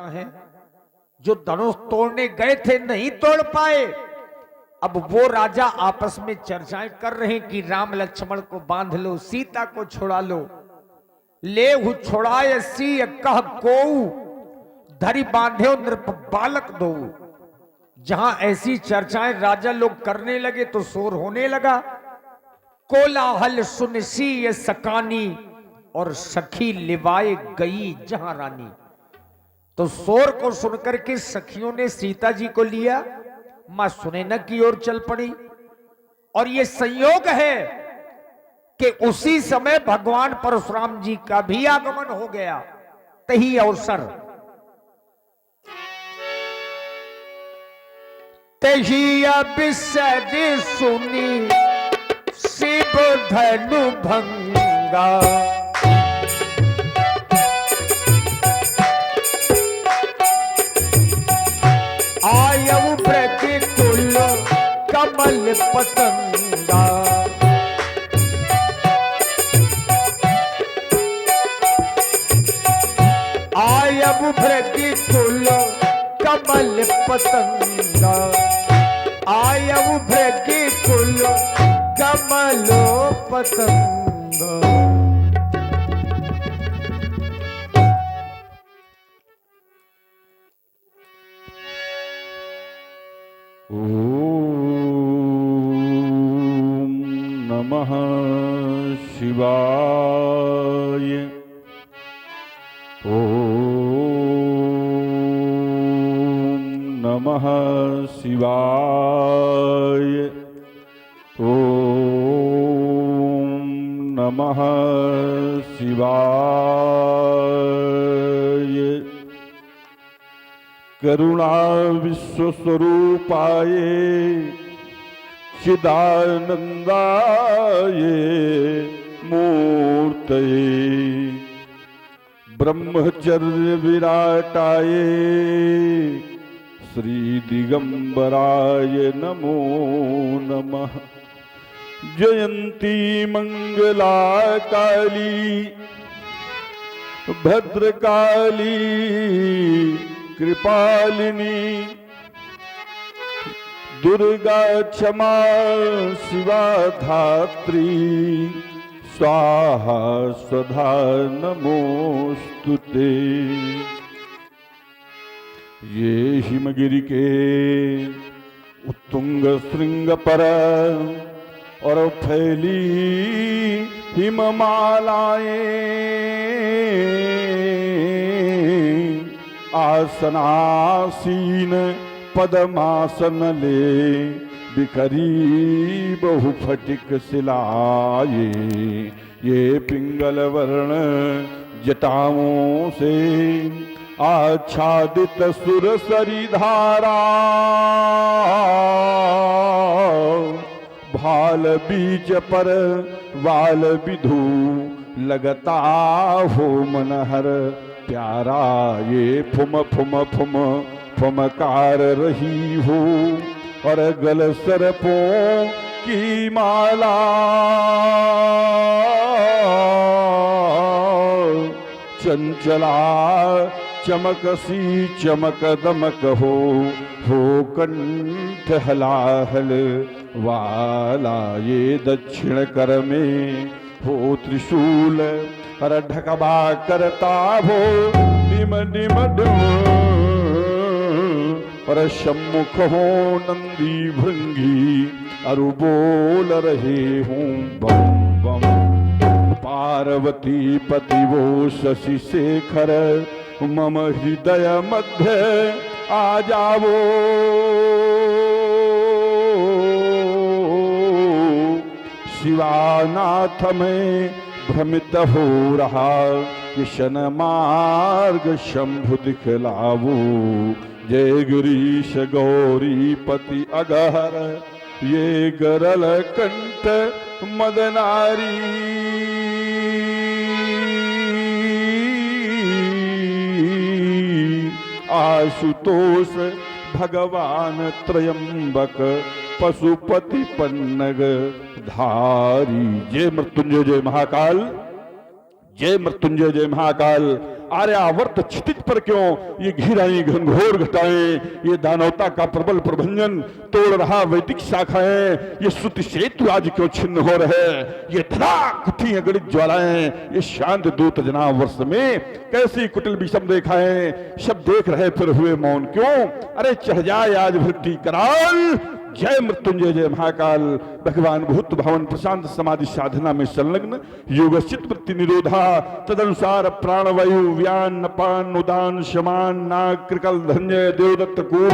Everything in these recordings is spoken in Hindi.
हैं जो धनुष तोड़ने गए थे नहीं तोड़ पाए। अब वो राजा आपस में चर्चाएं कर रहे हैं कि राम लक्ष्मण को बांध लो, सीता को छुड़ा लो। ले हु छुड़ाए सी कह कोऊ, धरी बांधे नृप बालक दो। जहां ऐसी चर्चाएं राजा लोग करने लगे तो शोर होने लगा। कोलाहल सुन सी ये सकानी, और सखी लिवाए गई जहां रानी। तो शोर को सुनकर के सखियों ने सीता जी को लिया, मां सुनैना की ओर चल पड़ी। और ये संयोग है कि उसी समय भगवान परशुराम जी का भी आगमन हो गया। तही अवसर तही अवसर सुनी शिव धनु भंगा। आयु प्रतिकूल कमल पतंगा। आयु प्रतिकूल कमल पतंगा। आयु प्रतिकूल कमलो पतंगा। नमः शिवाय। ओम नमः शिवाय। ओम नमः शिवाय। करुणा विश्वस्वरूपाय चिदानंदाय मूर्तये ब्रह्मचर्य विराटाय श्री दिगंबराय नमो नमः। जयंती मंगला काली भद्रकाली कृपालिनी दुर्गा क्षमा शिवा धात्री स्वाहा स्वधा नमोस्तुते। ये हिमगिरि के उत्तुंग श्रृंग पर और फैली हिममालाएं आसनासीन पद्मासन ले बिखरी बहुफटिक शिलाए। ये पिंगल वर्ण जटाओं से आच्छादित सुरसरी धारा भाल बीच पर वाल विधु लगता हो मनहर प्यारा। ये फुम फुम फुम फुमकार रही हो और गल सरपों की माला चंचला चमक सी चमक दमक हो कंठ हलाहल वाला। ये दक्षिण कर में हो त्रिशूल और ढकबा करता हो डिम डिम डिम और सम्मुख हो नंदी भृंगी अरु बोल रहे हूँ बम बम। पार्वती पति वो शशि शेखर मम हृदय मध्य आ जावो। शिवानाथ में भ्रमित हो रहा किशन मार्ग शंभु दिखलावो। जय गिरीश गौरी पति अगहर ये गरल कंठ मदनारी। आशुतोष भगवान त्रयंबक पशुपति पन्नग धारी। जय मृत्युंजय जय महाकाल, जय मृत्युंजय जय महाकाल। आर्यावर्त क्षितिज पर क्यों ये घिराई घनघोर घटाएं, ये दानवता का प्रबल प्रभंजन तोड़ रहा वैदिक शाखाएं, ये श्रुति सेतु आज क्यों छिन्न हो रहे, ये धड़ाक उठी अगणित ज्वालाएं, ये शांत दूत जना वर्ष में कैसी कुटिल विषम रेखाएं, सब देख रहे फिर हुए मौन क्यों, अरे चढ़ जाए आज भक्ति कराल। जय मृत्युंजय जय महाकाल। भगवान भूत भवन प्रशांत समाधि साधना में संलग्न योगचित वृत्ति निरोधा तदनुसार प्राणवायु व्यान नपान उदान शमान नाग कृकल धन्य देवदत्त कूप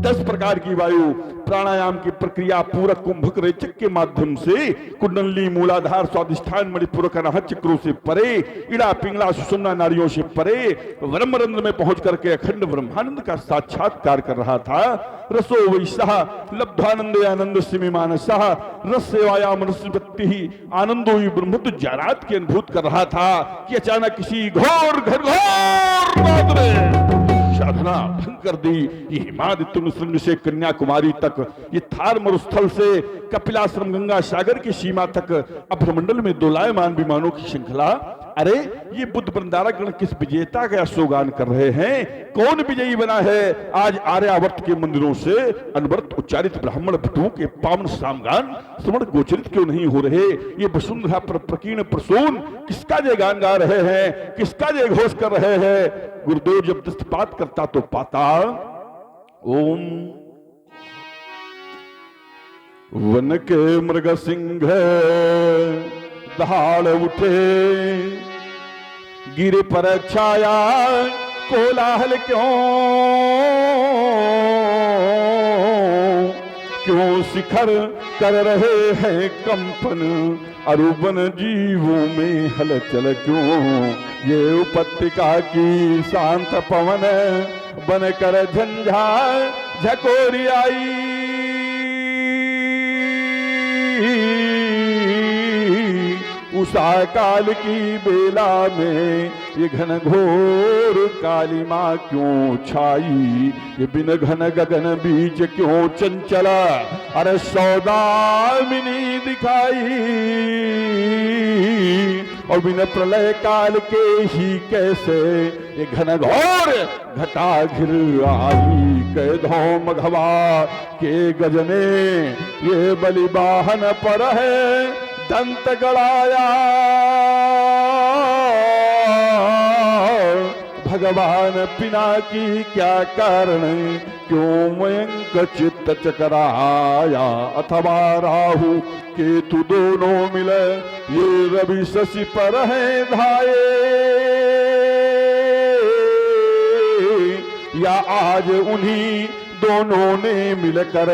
10 प्रकार की वायु प्राणायाम की प्रक्रिया पूरक कुंभक रेचक के माध्यम से कुंडली मूलाधार स्वादिष्ठान मणिपुर का चक्रों से परे इड़ा पिंगला सुषुम्ना नारियों से परे ब्रह्मरंध्र में पहुंच करके अखंड ब्रह्मानंद का साक्षात्कार कर रहा था। रसो वैसह लब्धानंद आनंद सिमी मानसः रस सेवायाम रसवृत्ति ही आनंदो ही ब्रह्मत्व जारात की अनुभूत कर रहा था कि अचानक किसी घोर घनघोर रात में साधना भंग कर दी। ये हिमादित्य श्रृंग से कन्याकुमारी तक, ये थार मरुस्थल से कपिलाश्रम गंगा सागर की सीमा तक अभ्रमंडल में दोलायमान विमानों की श्रृंखला। अरे ये बुद्ध वृंदारक गण किस विजेता का यशोगान कर रहे हैं, कौन विजयी बना है आज आर्यावर्त के मंदिरों से अनवरत उच्चारित ब्राह्मण भटुओं के पावन सामगान श्रवण गोचरित क्यों नहीं हो रहे। ये वसुंधरा पर प्रकीर्ण प्रसून किसका जय गान गा रहे हैं, किसका जय घोष कर रहे हैं। गुरुदेव जब दस्तपात करता तो पाता ओम वन के मृग सिंह दहाड़ उठे गिर पर छाया कोलाहल क्यों शिखर कर रहे हैं कंपन अरुबन जीवों में हलचल क्यों। ये उपत्यका की शांत पवन बनकर झंझा झकोरी आई उषा काल की बेला में ये घन घोर काली माँ क्यों छाई। ये बिन घन गगन बीच क्यों चंचला अरे सौदामिनी दिखाई। और बिन प्रलय काल के ही कैसे ये घन घोर घटा घिर आई। कह धौम घवा के गजने ये बलि वाहन पर है दंत गड़ाया। भगवान पिनाकी क्या कारण क्यों मयंक चित्त चकराया। अथवा राहु केतु दोनों मिले ये रवि शशि पर है धाये। या आज उन्हीं दोनों ने मिलकर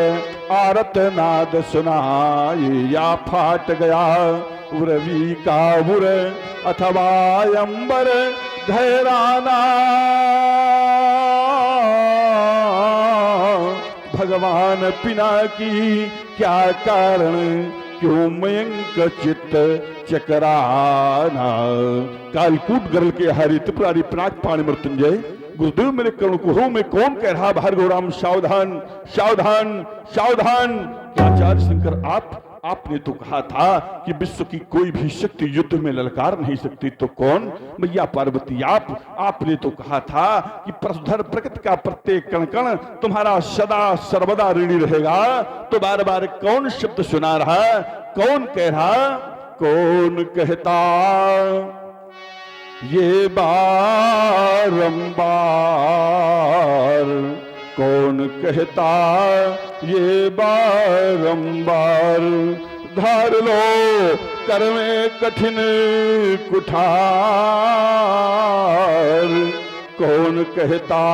आरत नाद सुनाए। या फाट गया रवि का उर अथवा अंबर धैराना। भगवान पिनाकी क्या कारण क्यों मयंक चित्त चकराना। कालकूट गरल के हरि त्रिपुरारी पिनाक पाणी मृत्युंजय गुरुदेव मेरे करुण कुहों में कौन कह रहा भार्गव राम सावधान सावधान सावधान। आचार्य शंकर आपने तो कहा था कि विश्व की कोई भी शक्ति युद्ध में ललकार नहीं सकती, तो कौन मैया पार्वती आपने तो कहा था कि प्रसधर प्रकृति का प्रत्येक कण कण तुम्हारा सदा सर्वदा ऋणी रहेगा। तो बार बार कौन शब्द सुना रहा, कौन कह रहा, कौन कहता ये बारंबार। कौन कहता ये बारंबार। धार लो कर में कठिन कुठार। कौन कहता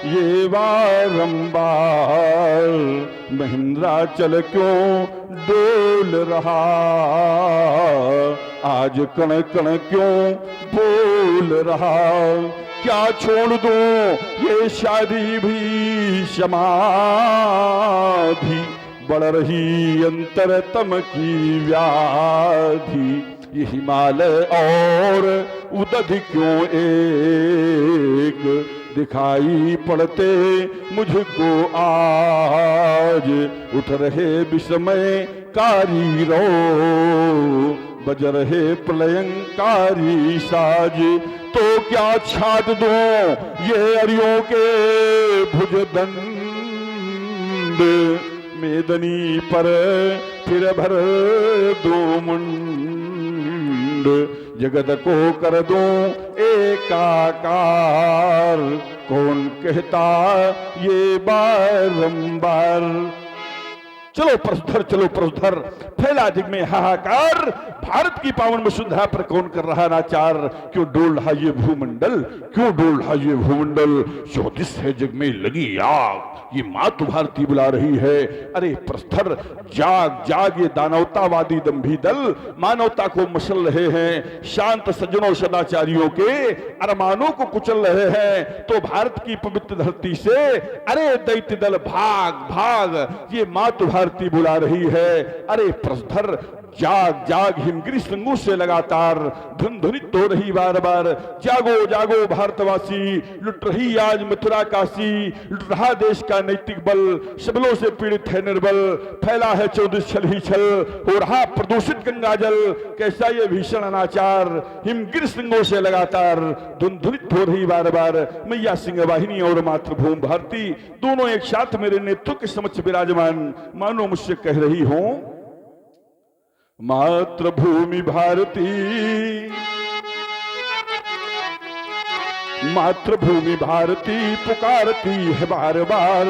ये बारंबार। महेंद्राचल क्यों डोल रहा आज कण कण क्यों बोल रहा। क्या छोड़ दूं ये शादी भी समाधि बढ़ रही अंतरतम की व्याधि। ये हिमालय और उदधि क्यों एक दिखाई पड़ते मुझको आज। उठ रहे विस्मय कारी रो बज रहे प्रलयंकारी साज, तो क्या छाट दो ये अरियों के भुजदंड, मेदनी पर फिर भर दो मुंड, जगत को कर दो एकाकार, कौन कहता ये बारंबार। चलो प्रसधर, चलो प्रसधर, फैला जग में हाहाकार, भारत की पावन वसुंधरा पर कौन कर रहा नाचार, क्यों डोल रहा ये भूमंडल, क्यों डोल रहा ये भूमंडल, ज्योतिष है जग में लगी आग, ये मातु भारती बुला रही है। अरे प्रसधर जाग जाग, ये दानवतावादी दंभी दल मानवता को मसल रहे हैं, शांत सज्जनों सदाचारियों के अरमानों को कुचल रहे हैं। तो भारत की पवित्र धरती से अरे दैत्य दल भाग भाग, ये मातु भारती बुला रही है। अरे प्रसधर जाग जाग, हिमगिरी श्रृंगों से लगातार धुन ध्वनित हो रही बार बार, जागो जागो भारतवासी, लुट रही आज मथुरा काशी, लुट रहा देश का नैतिक बल, सबलों से पीड़ित है निर्बल, फैला है 14 छल ही छल, हो रहा प्रदूषित गंगाजल, कैसा ये भीषण अनाचार, हिमगिरी श्रृंगों से लगातार धुन ध्वनित हो रही बार बार। मैया सिंह वाहिनी और मातृभूमि भारती दोनों एक साथ मेरे नेतृत्व के समक्ष विराजमान, मानो मुझसे कह रही हूं, मातृभूमि भारती, मातृभूमि भारती पुकारती है बार बार,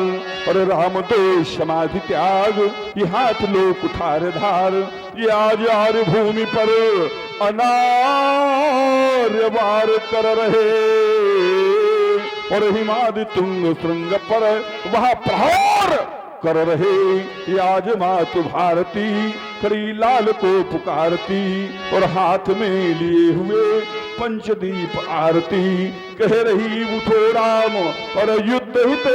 और राम दो समाधि त्याग, ये हाथ लोक उठार धार, ये आज आर्य भूमि पर अनार्य वार कर रहे, और हिमाद्रि तुंग श्रृंग पर वह प्रहार कर रहे। ये आज मातु भारती खड़ी लाल को पुकारती, और हाथ में लिए हुए पंचदीप आरती, कह रही उठो राम और युद्ध हित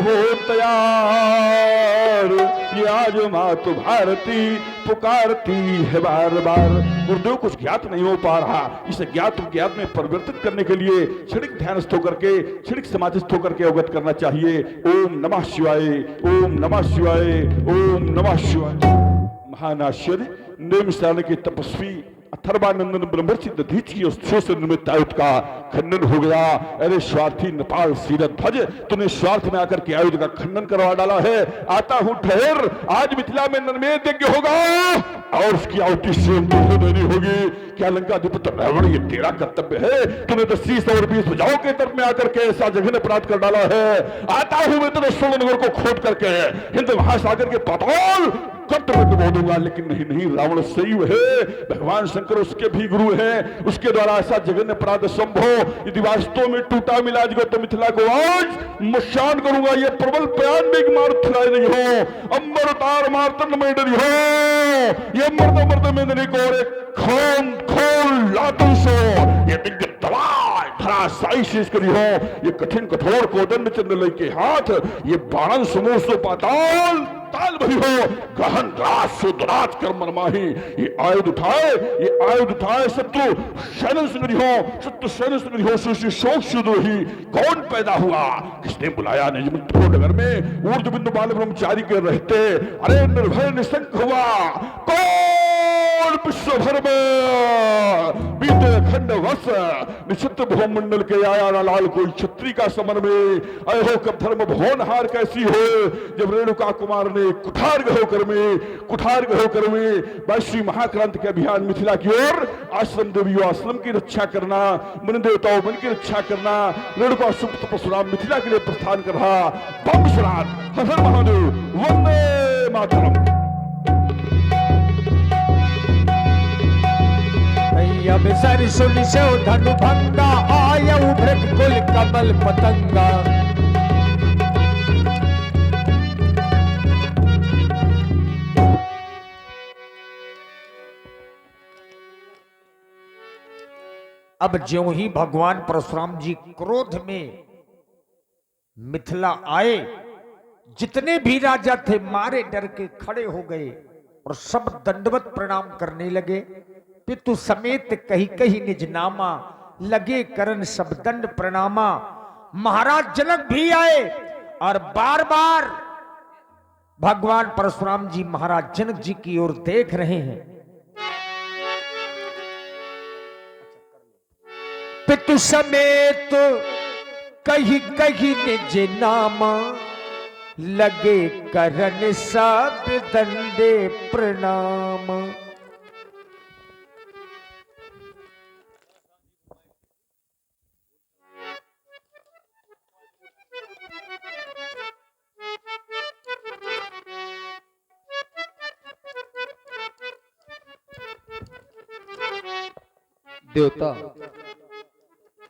हो तैयार। ये आज मातु भारती पुकारती है बार बार। गुरुदेव कुछ ज्ञात नहीं हो पा रहा, इसे ज्ञात ज्ञात में परिवर्तित करने के लिए क्षणिक ध्यानस्थ होकर के, क्षणिक समाधिस्थ होकर के अवगत करना चाहिए। ओम नमः शिवाय, ओम नमः शिवाय, ओम नमः शिवाय। महान आश्चर्य निमिषारण के तपस्वी अथर्वानंदन ब्रह्मर्षि दधीच की अस्थियों से निर्मित आयुध का खंडन हो गया। अरे स्वार्थी नेपाल सीरत ध्वज, तूने स्वार्थ में आकर के आयुध का खंडन करवा डाला है। आता हूं ठहर, आज मिथिला में नरमेध यज्ञ होगा और उसकी आहुति स्वयं तुझे देनी होगी। क्या लंकाधिपति रावण, ये तेरा कर्तव्य है? तूने 10 और 20 भुजाओं के तरफ में आकर के ऐसा जघन्य अपराध कर डाला है। आता हूं मैं तेरे स्वर्ण को खोद करके हिंद महासागर के पाताल कर्तव्य बो दूंगा। लेकिन नहीं नहीं, रावण सैव है, भगवान शंकर उसके भी गुरु हैं, उसके द्वारा ऐसा जघन्य अपराध संभव यदि वास्तव में टूटा मिला जगह तो मिथिला को आज मशान करूंगा। ये प्रबल बयान में मार थलाई नहीं हो, अंबर तार मारतंड में डरी हो, ये मर्द मर्द में नहीं को खोन खोल लातों से ये दिग्ग दलाल धराशायी शेष करी हो। ये कठिन कठोर कोदंड चंद्रलय के हाथ, ये बाणन समूह सो पाताल ताल भरी हो, गहन राज सुदराज कर मरमाही। ये आयुध उठाए शत्रु शैलन सुंदरी हो, शत्रु शैलन सुंदरी हो, सुशी शोक सुद्रोही। कौन पैदा हुआ, किसने बुलाया निजमंत्रो नगर में ऊर्ध बिंदु बाल ब्रह्मचारी के रहते? अरे निर्भय निशंक हुआ कौन विश्व भर में बीते खंड वस निश्चित भूमंडल के आया लाल कोई छत्री का समर में। अय हो कब धर्म भवन हार कैसी हो, जब रेणुका कुमार ने कुठार होकर में 22वीं महाक्रांति के अभियान मिथिला की ओर आश्रम देवियों आश्रम की रक्षा करना, मन देवताओं मन की रक्षा करना, रेणुका सुप्त परशुराम मिथिला के लिए प्रस्थान कर रहा। बम स्वराज, हर हर महादेव, वंदे मातरम। अवसर सुन से धनु भंगा, आयु भृत कुल कमल पतंगा। अब ज्यों ही भगवान परशुराम जी क्रोध में मिथिला आए, जितने भी राजा थे मारे डर के खड़े हो गए और सब दंडवत प्रणाम करने लगे। पितु समेत कही कही निज नामा, लगे करन सब दंड प्रणामा। महाराज जनक भी आए और बार बार भगवान परशुराम जी महाराज जनक जी की ओर देख रहे हैं। पितु समेत कही कही निज नामा, लगे करन सब दंडे प्रणाम। देवता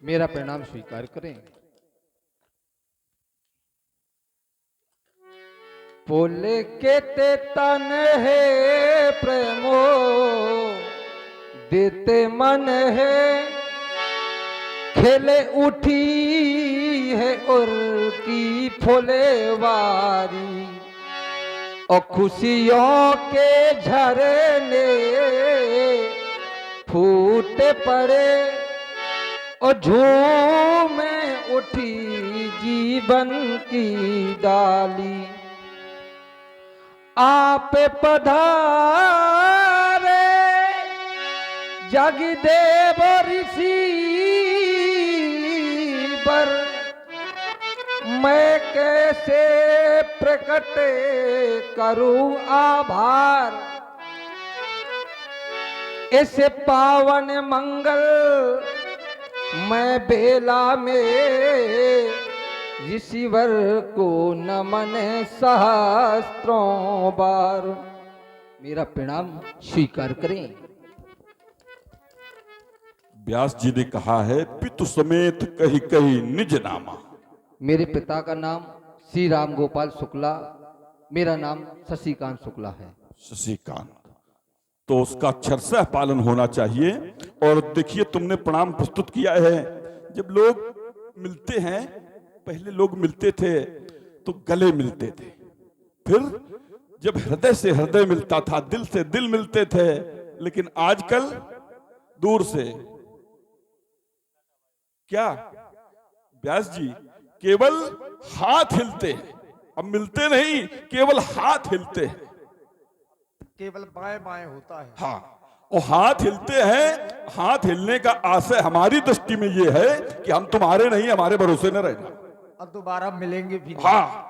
मेरा प्रणाम स्वीकार करें। बोले के ते तन है प्रेमो, देते मन है, खेले उठी है और की फुलेवारी, और खुशियों के झरने फूटे पड़े, और झूमे उठी जीवन की डाली। आप पधारे जगदेव ऋषि पर, मैं कैसे प्रकट करूं आभार। ऐसे पावन मंगल मैं बेला में, ऋषिवर को नमन सहस्त्रों बार। मेरा प्रणाम स्वीकार करें। व्यास जी ने कहा है, पितु समेत कही कही निज नामा। मेरे पिता का नाम श्री राम गोपाल शुक्ला, मेरा नाम शशिकांत शुक्ला है। शशिकांत, तो उसका अक्षरशः पालन होना चाहिए। और देखिए, तुमने प्रणाम प्रस्तुत किया है। जब लोग मिलते हैं, पहले लोग मिलते थे तो गले मिलते थे, फिर जब हृदय से हृदय मिलता था, दिल से दिल मिलते थे, लेकिन आजकल दूर से। क्या व्यास जी? केवल हाथ हिलते हैं, अब मिलते नहीं, केवल हाथ हिलते हैं। केवल बाएं बाएं होता है। हाँ, और हाथ हिलते हैं। हाथ हिलने का आशय हमारी दृष्टि में ये है कि हम तुम्हारे नहीं, हमारे भरोसे न रहना, अब दोबारा मिलेंगे भी नहीं। हाँ।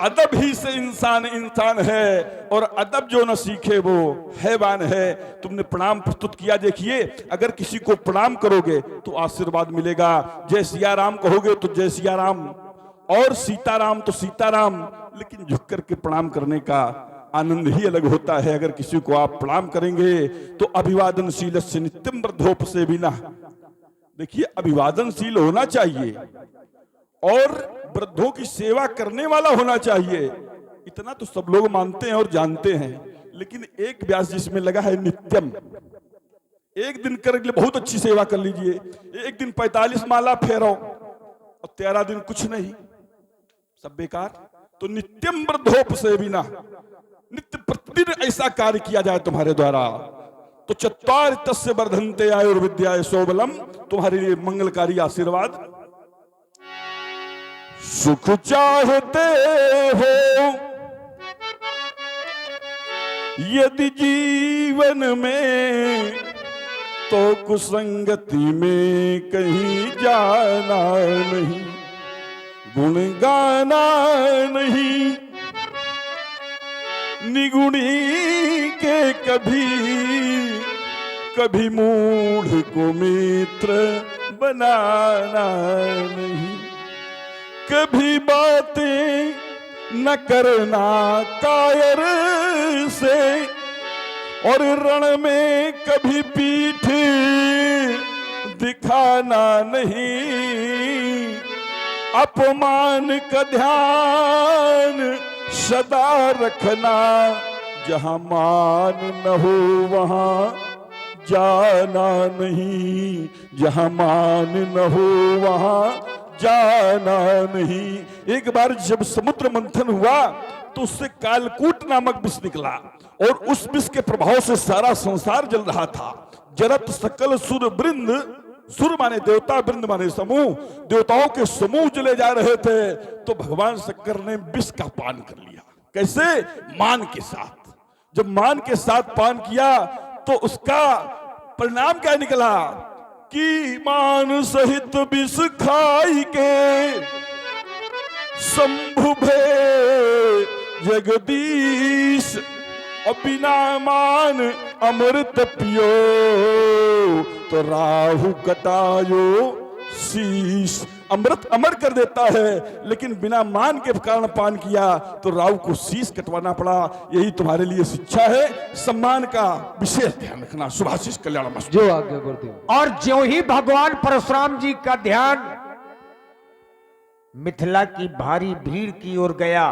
अदब ही से इंसान इंसान है, और अदब जो न सीखे वो हैवान है। तुमने प्रणाम प्रस्तुत किया। देखिए, अगर किसी को प्रणाम करोगे तो आशीर्वाद मिलेगा। जय सिया राम कहोगे तो जय सिया राम, और सीताराम तो सीताराम। लेकिन झुक करके प्रणाम करने का आनंद ही अलग होता है। अगर किसी को आप प्रणाम करेंगे तो अभिवादनशील से नित्यम वृद्धोप से बिना। देखिए, अभिवादनशील होना चाहिए और वृद्धों की सेवा करने वाला होना चाहिए। इतना तो सब लोग मानते हैं और जानते हैं, लेकिन एक व्यास जिसमें लगा है नित्यम। एक दिन कर बहुत अच्छी सेवा कर लीजिए, एक दिन 45 माला फेरो और 13 दिन कुछ नहीं, सब बेकार। तो नित्यम वृद्धोप से बिना, नित्य प्रतिदिन ऐसा कार्य किया जाए तुम्हारे द्वारा, तो चत्वार तस्य वर्धन्ते आयुर्विद्याय सौबलम, तुम्हारे लिए मंगलकारी आशीर्वाद। सुख चाहते हो यदि जीवन में, तो कुसंगति में कहीं जाना नहीं, गुण गाना नहीं, निगुणी के कभी कभी मूढ़ को मित्र बनाना नहीं, कभी बातें न करना कायर से, और रण में कभी पीठ दिखाना नहीं, अपमान का ध्यान सदा रखना, जहां मान न हो वहां जाना नहीं, जहां मान न हो वहां जाना नहीं। एक बार जब समुद्र मंथन हुआ तो उससे कालकूट नामक विष निकला, और उस विष के प्रभाव से सारा संसार जल रहा था। जरत सकल सुर वृंद, सुर माने देवता, वृंद माने समूह, देवताओं के समूह जले जा रहे थे। तो भगवान शंकर ने विष का पान कर लिया। कैसे? मान के साथ। जब मान के साथ पान किया तो उसका परिणाम क्या निकला कि मान सहित विष खाई के शंभु भे जगदीश, और बिना मान अमृत पियो तो राहु कटायो शीश। अमृत अमर कर देता है, लेकिन बिना मान के कारण पान किया तो राहु को शीश कटवाना पड़ा। यही तुम्हारे लिए शिक्षा है, सम्मान का विशेष ध्यान रखना। शुभाशीष कल्याणमस्तु। जो आज्ञा गुरुदेव। और ज्यों ही भगवान परशुराम जी का ध्यान मिथिला की भारी भीड़ की ओर गया,